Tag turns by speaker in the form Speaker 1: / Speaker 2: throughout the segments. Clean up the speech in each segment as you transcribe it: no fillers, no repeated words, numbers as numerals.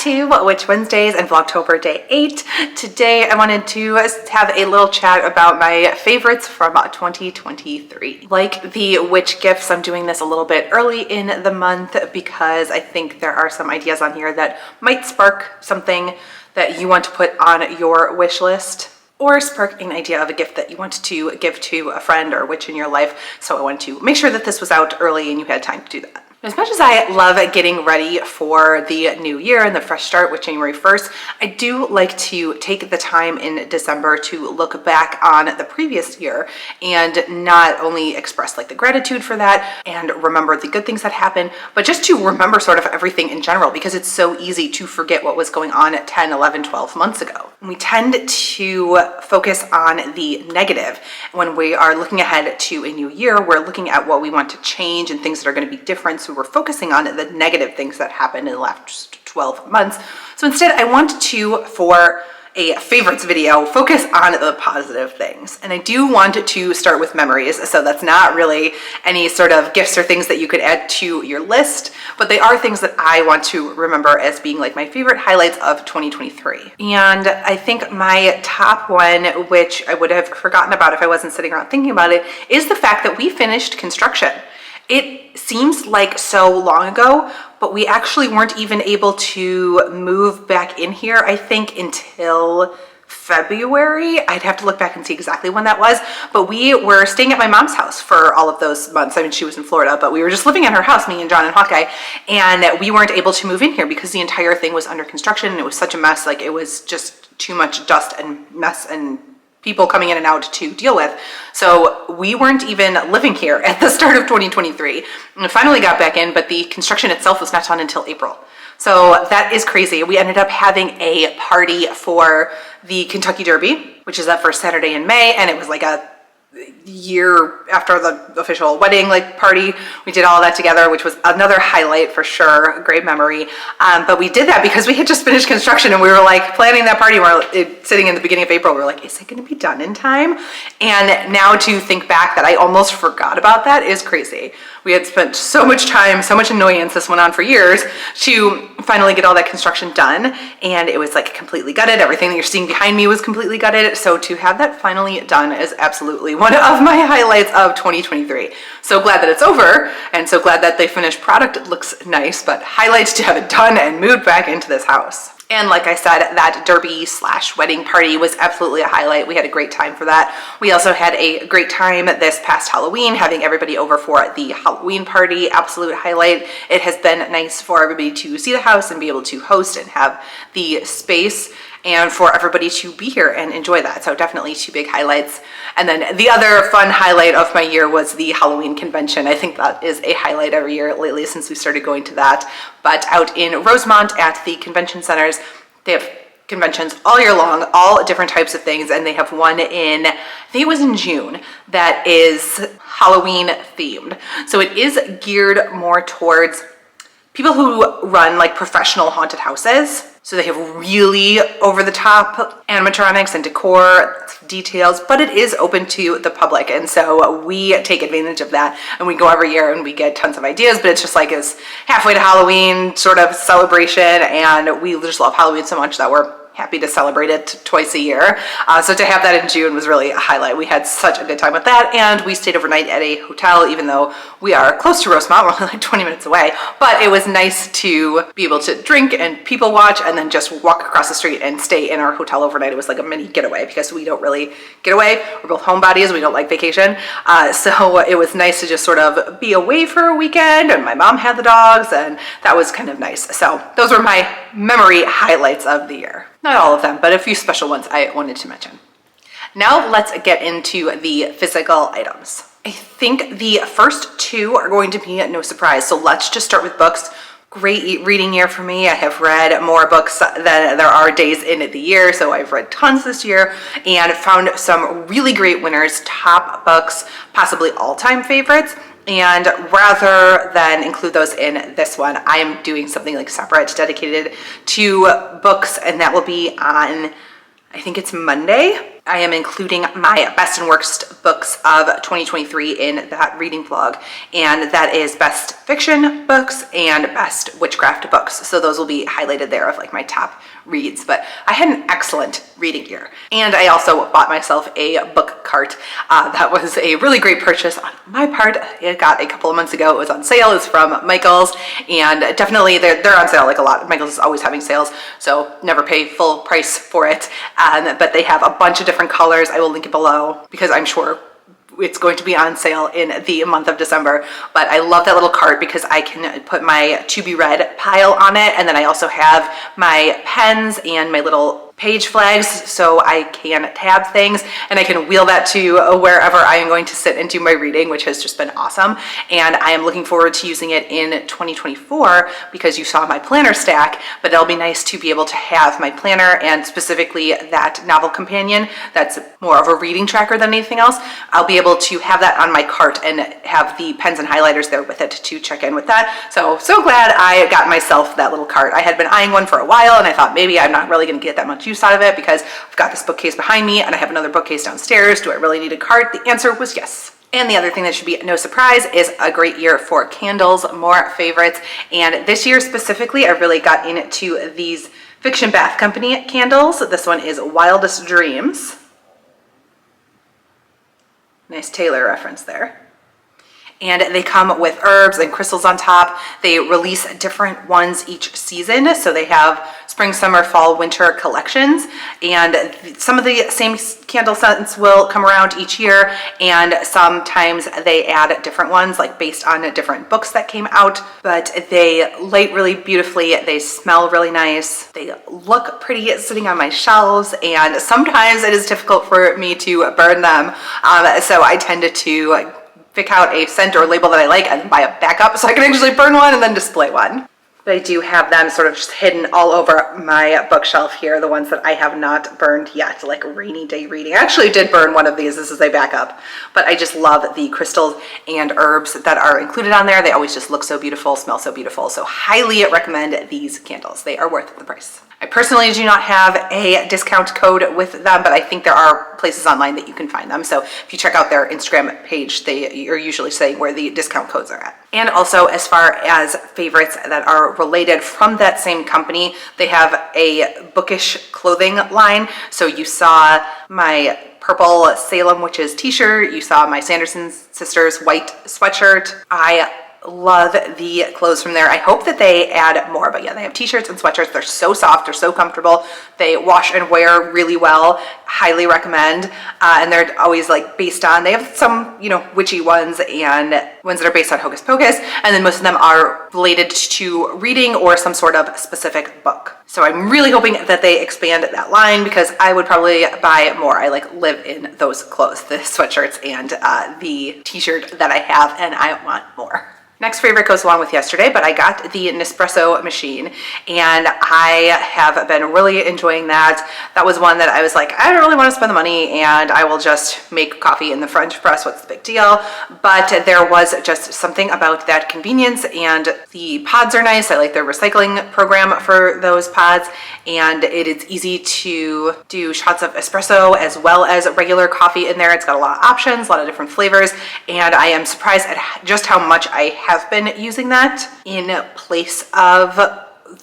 Speaker 1: to Witch Wednesdays and Vlogtober Day 8. Today I wanted to have a little chat about my favorites from 2023. Like the witch gifts, I'm doing this a little bit early in the month because I think there are some ideas on here that might spark something that you want to put on your wish list, or spark an idea of a gift that you want to give to a friend or witch in your life. So I wanted to make sure that this was out early and you had time to do that. As much as I love getting ready for the new year and the fresh start with January 1st, I do like to take the time in December to look back on the previous year and not only express like the gratitude for that and remember the good things that happened, but just to remember sort of everything in general, because it's so easy to forget what was going on 10, 11, 12 months ago. We tend to focus on the negative. When we are looking ahead to a new year, we're looking at what we want to change and things that are going to be different. So we're focusing on the negative things that happened in the last 12 months. So instead, I want to, for a favorites video, focus on the positive things. And I do want to start with memories. So that's not really any sort of gifts or things that you could add to your list, but they are things that I want to remember as being like my favorite highlights of 2023. And I think my top one, which I would have forgotten about if I wasn't sitting around thinking about it, is the fact that we finished construction. It seems like so long ago, but we actually weren't even able to move back in here, I think, until February. I'd have to look back and see exactly when that was, but we were staying at my mom's house for all of those months. I mean, she was in Florida, but we were just living at her house, me and John and Hawkeye, and we weren't able to move in here because the entire thing was under construction and it was such a mess. Like, it was just too much dust and mess and people coming in and out to deal with. So we weren't even living here at the start of 2023. And we finally got back in, but the construction itself was not done until April. So that is crazy. We ended up having a party for the Kentucky Derby, which is that first Saturday in May, and it was like a year after the official wedding party. We did all that together, which was another highlight for sure, a great memory. But we did that because we had just finished construction and we were like planning that party. We're sitting in the beginning of April. We were like, is it going to be done in time? And now to think back that I almost forgot about that is crazy. We had spent so much time, so much annoyance, this went on for years, to finally get all that construction done. And it was like completely gutted. Everything that you're seeing behind me was completely gutted. So to have that finally done is absolutely one of my highlights of 2023. So glad that it's over, and so glad that the finished product looks nice, but highlights to have it done and moved back into this house. And like I said, that derby / wedding party was absolutely a highlight. We had a great time for that. We also had a great time this past Halloween, having everybody over for the Halloween party, absolute highlight. It has been nice for everybody to see the house and be able to host and have the space, and for everybody to be here and enjoy that. So definitely two big highlights. And then the other fun highlight of my year was the Halloween convention. I think that is a highlight every year lately since we started going to that. But out in Rosemont at the convention centers, they have conventions all year long, all different types of things. And they have one in, I think it was in June, that is Halloween themed. So it is geared more towards people who run like professional haunted houses. So they have really over-the-top animatronics and decor details, but it is open to the public. And so we take advantage of that, and we go every year and we get tons of ideas, but it's just like it's halfway to Halloween sort of celebration. And we just love Halloween so much that we're happy to celebrate it twice a year. So to have that in June was really a highlight. We had such a good time with that, and we stayed overnight at a hotel, even though we are close to Rosemont. We're only like 20 minutes away, but it was nice to be able to drink and people watch and then just walk across the street and stay in our hotel overnight. It was like a mini getaway because we don't really get away. We're both homebodies. We don't like vacation. So it was nice to just sort of be away for a weekend, and my mom had the dogs, and that was kind of nice. So those were my memory highlights of the year. Not all of them, but a few special ones I wanted to mention. Now let's get into the physical items. I think the first two are going to be no surprise. So let's just start with books. Great reading year for me. I have read more books than there are days in the year. So I've read tons this year and found some really great winners, top books, possibly all-time favorites. And rather than include those in this one, I am doing something like separate, dedicated to books, and that will be on, I think it's Monday. I am including my best and worst books of 2023 in that reading vlog, and that is best fiction books and best witchcraft books. So those will be highlighted there of like my top reads. But I had an excellent reading year, and I also bought myself a book cart. That was a really great purchase on my part. I got a couple of months ago. It was on sale. It's from Michael's, and definitely they're on sale like a lot. Michael's is always having sales, so never pay full price for it. But they have a bunch of different colors. I will link it below because I'm sure it's going to be on sale in the month of December. But I love that little cart because I can put my to be read pile on it, and then I also have my pens and my little page flags so I can tab things, and I can wheel that to wherever I am going to sit and do my reading, which has just been awesome. And I am looking forward to using it in 2024 because you saw my planner stack, but it'll be nice to be able to have my planner and specifically that novel companion that's more of a reading tracker than anything else. I'll be able to have that on my cart and have the pens and highlighters there with it to check in with that. So glad I got myself that little cart. I had been eyeing one for a while, and I thought maybe I'm not really going to get that much use out of it because I've got this bookcase behind me and I have another bookcase downstairs. Do I really need a cart? The answer was yes. And the other thing that should be no surprise is a great year for candles, more favorites. And this year specifically, I really got into these Fiction Bath Company candles. This one is Wildest Dreams. Nice Taylor reference there. And they come with herbs and crystals on top. They release different ones each season. So they have spring, summer, fall, winter collections. And some of the same candle scents will come around each year. And sometimes they add different ones, like based on different books that came out. But they light really beautifully. They smell really nice. They look pretty sitting on my shelves. And sometimes it is difficult for me to burn them. So I tended to pick out a scent or label that I like and then buy a backup so I can actually burn one and then display one. But I do have them sort of just hidden all over my bookshelf here, the ones that I have not burned yet, like rainy day reading. I actually did burn one of these. This is a backup, but I just love the crystals and herbs that are included on there. They always just look so beautiful, smell so beautiful. So highly recommend these candles. They are worth the price. I personally do not have a discount code with them, but I think there are places online that you can find them. So if you check out their Instagram page, they are usually saying where the discount codes are at. And also, as far as favorites that are related from that same company, they have a bookish clothing line. So you saw my purple Salem Witches t-shirt, you saw my Sanderson Sisters white sweatshirt. I love the clothes from there. I hope that they add more, but yeah, they have t-shirts and sweatshirts. They're so soft, they're so comfortable. They wash and wear really well. Highly recommend. And they're always like based on, they have some, witchy ones and ones that are based on Hocus Pocus. And then most of them are related to reading or some sort of specific book. So I'm really hoping that they expand that line because I would probably buy more. I live in those clothes, the sweatshirts and the t-shirt that I have, and I want more. Next favorite goes along with yesterday, but I got the Nespresso machine and I have been really enjoying that. That was one that I was like, I don't really want to spend the money and I will just make coffee in the French press. What's the big deal? But there was just something about that convenience, and the pods are nice. I like their recycling program for those pods, and it is easy to do shots of espresso as well as regular coffee in there. It's got a lot of options, a lot of different flavors, and I am surprised at just how much I have been using that in place of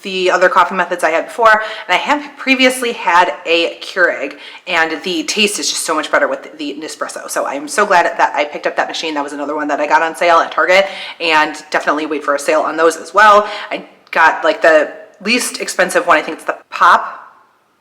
Speaker 1: the other coffee methods I had before. And I have previously had a Keurig, and the taste is just so much better with the Nespresso. So I'm so glad that I picked up that machine. That was another one that I got on sale at Target, and definitely wait for a sale on those as well. I got like the least expensive one. I think it's the Pop.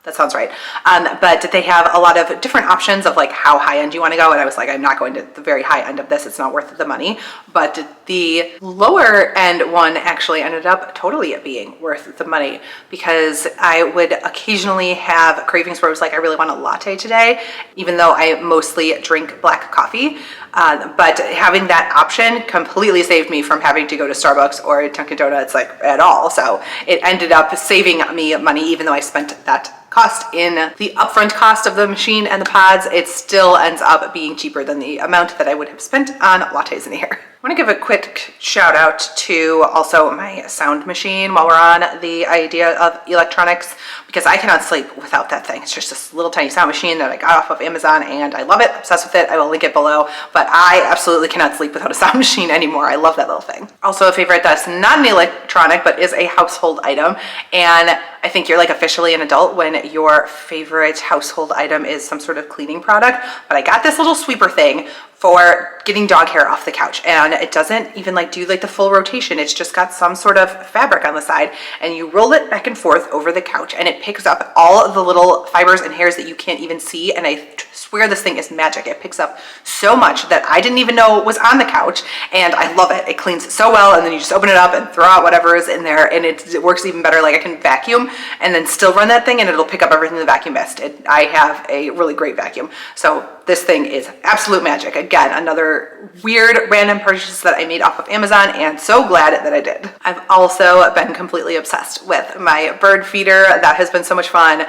Speaker 1: That sounds right. But they have a lot of different options of like how high end you want to go. And I was like, I'm not going to the very high end of this. It's not worth the money. But the lower end one actually ended up totally being worth the money, because I would occasionally have cravings where I was like, I really want a latte today, even though I mostly drink black coffee. But having that option completely saved me from having to go to Starbucks or Dunkin' Donuts at all. So it ended up saving me money, even though I spent that cost in the upfront cost of the machine and the pods. It still ends up being cheaper than the amount that I would have spent on lattes in the year. I want to give a quick shout out to also my sound machine while we're on the idea of electronics, because I cannot sleep without that thing. It's just this little tiny sound machine that I got off of Amazon and I love it, obsessed with it. I will link it below, but I absolutely cannot sleep without a sound machine anymore. I love that little thing. Also a favorite that's not an electronic, but is a household item. And I think you're like officially an adult when your favorite household item is some sort of cleaning product. But I got this little sweeper thing for getting dog hair off the couch, and it doesn't even like do like the full rotation. It's just got some sort of fabric on the side, and you roll it back and forth over the couch, and it picks up all of the little fibers and hairs that you can't even see. And I swear this thing is magic. It picks up so much that I didn't even know was on the couch, and I love it. It cleans so well, and then you just open it up and throw out whatever is in there, and it works even better. Like I can vacuum and then still run that thing, and it'll pick up everything the vacuum missed. I have a really great vacuum, so this thing is absolute magic. Again, another weird random purchase that I made off of Amazon, and so glad that I did. I've also been completely obsessed with my bird feeder. That has been so much fun.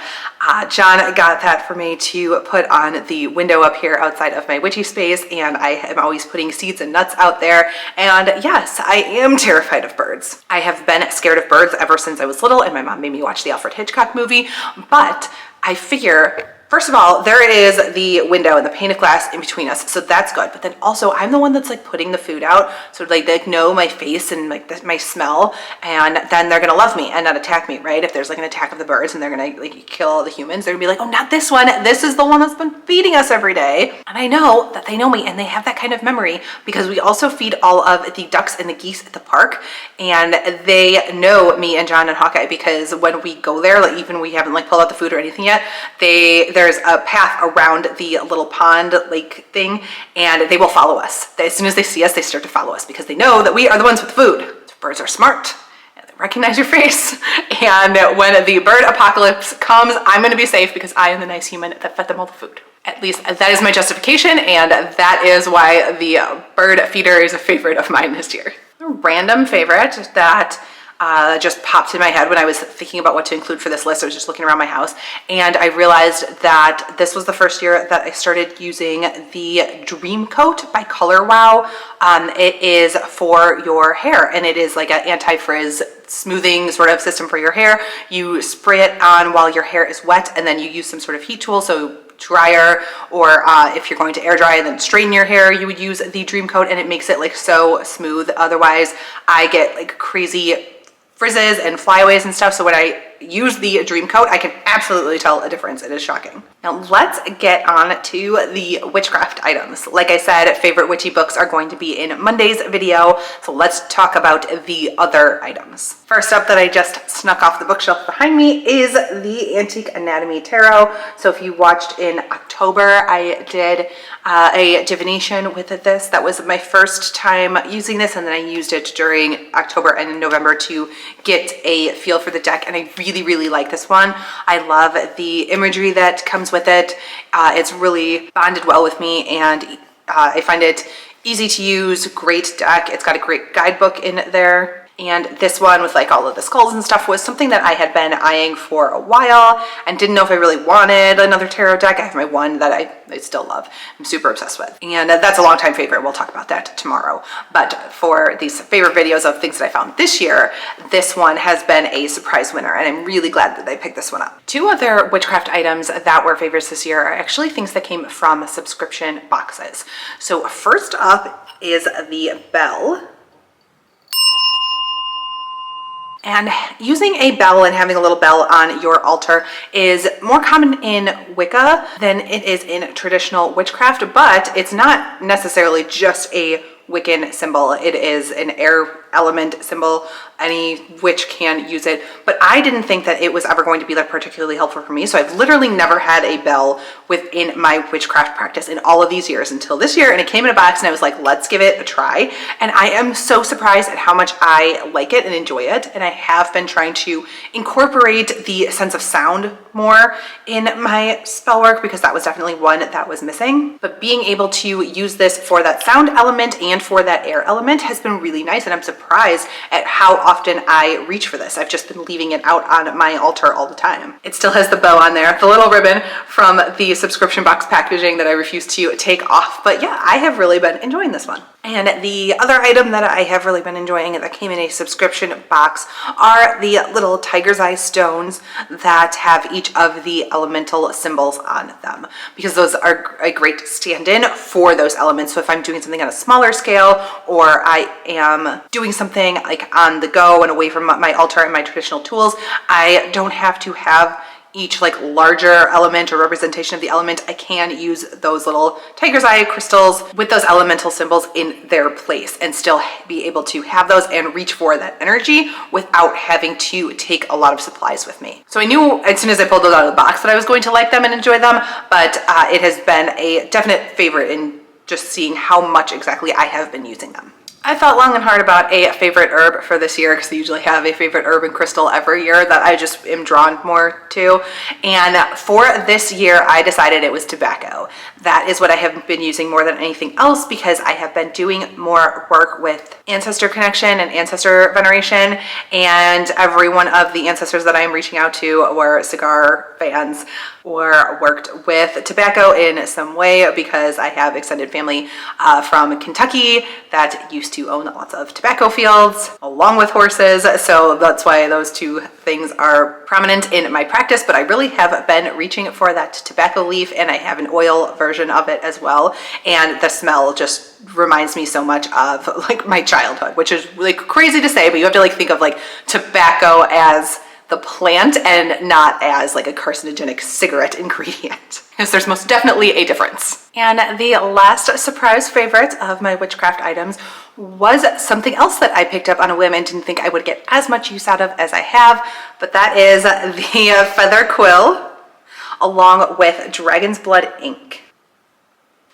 Speaker 1: John got that for me to put on the window up here outside of my witchy space, and I am always putting seeds and nuts out there. And yes, I am terrified of birds. I have been scared of birds ever since I was little, and my mom made me watch the Alfred Hitchcock movie, but I figure, first of all, there is the window and the pane of glass in between us, so that's good. But then also, I'm the one that's like putting the food out, so like they know my face and like my smell, and then they're gonna love me and not attack me, right? If there's like an attack of the birds and they're gonna like kill all the humans, they're gonna be like, oh, not this one. This is the one that's been feeding us every day. And I know that they know me, and they have that kind of memory because we also feed all of the ducks and the geese at the park, and they know me and John and Hawkeye because when we go there, like even we haven't like pulled out the food or anything yet, there's a path around the little pond lake thing, and they will follow us. As soon as they see us, they start to follow us because they know that we are the ones with the food. Birds are smart, and they recognize your face. And when the bird apocalypse comes, I'm going to be safe because I am the nice human that fed them all the food. At least that is my justification, and that is why the bird feeder is a favorite of mine this year. A random favorite that just popped in my head when I was thinking about what to include for this list. I was just looking around my house, and I realized that this was the first year that I started using the Dream Coat by Color Wow. It is for your hair, and it is like an anti-frizz smoothing sort of system for your hair. You spray it on while your hair is wet, and then you use some sort of heat tool, so dryer, or if you're going to air dry and then straighten your hair, you would use the Dream Coat, and it makes it like so smooth. Otherwise, I get like crazy frizzes and flyaways and stuff. So when I use the Dream Coat, I can absolutely tell a difference. It is shocking. Now let's get on to the witchcraft items. Like I said, favorite witchy books are going to be in Monday's video. So let's talk about the other items. First up that I just snuck off the bookshelf behind me is the Antique Anatomy Tarot. So if you watched in October, I did a divination with this. That was my first time using this, and then I used it during October and November to get a feel for the deck, and I really like this one. I love the imagery that comes with it. It's really bonded well with me, and I find it easy to use, great deck. It's got a great guidebook in there. And this one with like all of the skulls and stuff was something that I had been eyeing for a while and didn't know if I really wanted another tarot deck. I have my one that I still love. I'm super obsessed with. And that's a long time favorite. We'll talk about that tomorrow. But for these favorite videos of things that I found this year, this one has been a surprise winner, and I'm really glad that I picked this one up. Two other witchcraft items that were favorites this year are actually things that came from subscription boxes. So first up is the bell. And using a bell and having a little bell on your altar is more common in Wicca than it is in traditional witchcraft, but it's not necessarily just a Wiccan symbol. It is an air element symbol. Any witch can use it, but I didn't think that it was ever going to be like particularly helpful for me. So I've literally never had a bell within my witchcraft practice in all of these years until this year. And it came in a box, and I was like, let's give it a try. And I am so surprised at how much I like it and enjoy it. And I have been trying to incorporate the sense of sound more in my spell work because that was definitely one that was missing. But being able to use this for that sound element and for that air element has been really nice, and I'm surprised at how often I reach for this. I've just been leaving it out on my altar all the time. It still has the bow on there, the little ribbon from the subscription box packaging that I refuse to take off. But yeah, I have really been enjoying this one. And the other item that I have really been enjoying that came in a subscription box are the little tiger's eye stones that have each of the elemental symbols on them, because those are a great stand-in for those elements. So if I'm doing something on a smaller scale, or I am doing something like on the go and away from my altar and my traditional tools, I don't have to have each like larger element or representation of the element. I can use those little tiger's eye crystals with those elemental symbols in their place and still be able to have those and reach for that energy without having to take a lot of supplies with me. So I knew as soon as I pulled those out of the box that I was going to like them and enjoy them, but it has been a definite favorite in just seeing how much exactly I have been using them. I thought long and hard about a favorite herb for this year, because I usually have a favorite herb and crystal every year that I just am drawn more to. And for this year, I decided it was tobacco. That is what I have been using more than anything else, because I have been doing more work with ancestor connection and ancestor veneration. And every one of the ancestors that I am reaching out to were cigar fans or worked with tobacco in some way, because I have extended family from Kentucky that used to own lots of tobacco fields along with horses. So that's why those two things are prominent in my practice. But I really have been reaching for that tobacco leaf, and I have an oil version of it as well. And the smell just reminds me so much of like my childhood, which is like crazy to say, but you have to like think of like tobacco as the plant and not as like a carcinogenic cigarette ingredient, because there's most definitely a difference. And the last surprise favorite of my witchcraft items was something else that I picked up on a whim and didn't think I would get as much use out of as I have, but that is the feather quill along with dragon's blood ink.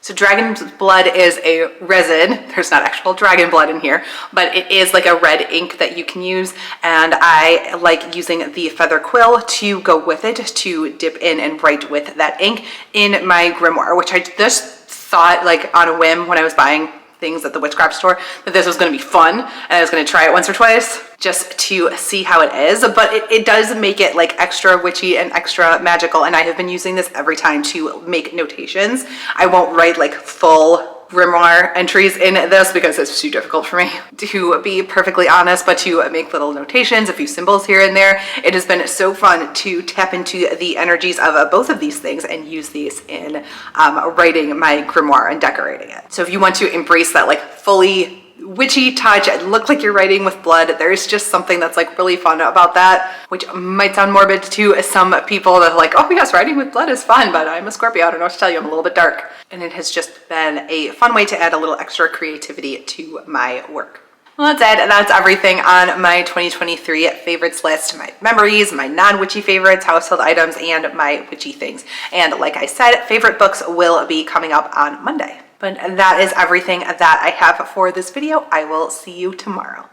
Speaker 1: So dragon's blood is a resin. There's not actual dragon blood in here, but it is like a red ink that you can use. And I like using the feather quill to go with it, to dip in and write with that ink in my grimoire, which I just thought like on a whim when I was buying things at the witchcraft store that this was going to be fun, and I was going to try it once or twice just to see how it is. But it does make it like extra witchy and extra magical, and I have been using this every time to make notations. I won't write like full grimoire entries in this because it's too difficult for me, to be perfectly honest, but to make little notations, a few symbols here and there. It has been so fun to tap into the energies of both of these things and use these in writing my grimoire and decorating it. So if you want to embrace that like fully witchy touch and look like you're writing with blood, there's just something that's like really fun about that, which might sound morbid to some people that are like, oh yes, writing with blood is fun, but I'm a Scorpio, I don't know what to tell you, I'm a little bit dark. And it has just been a fun way to add a little extra creativity to my work. Well, that's it. That's everything on my 2023 favorites list. My memories, my non-witchy favorites, household items, and my witchy things. And like I said, favorite books will be coming up on Monday. But that is everything that I have for this video. I will see you tomorrow.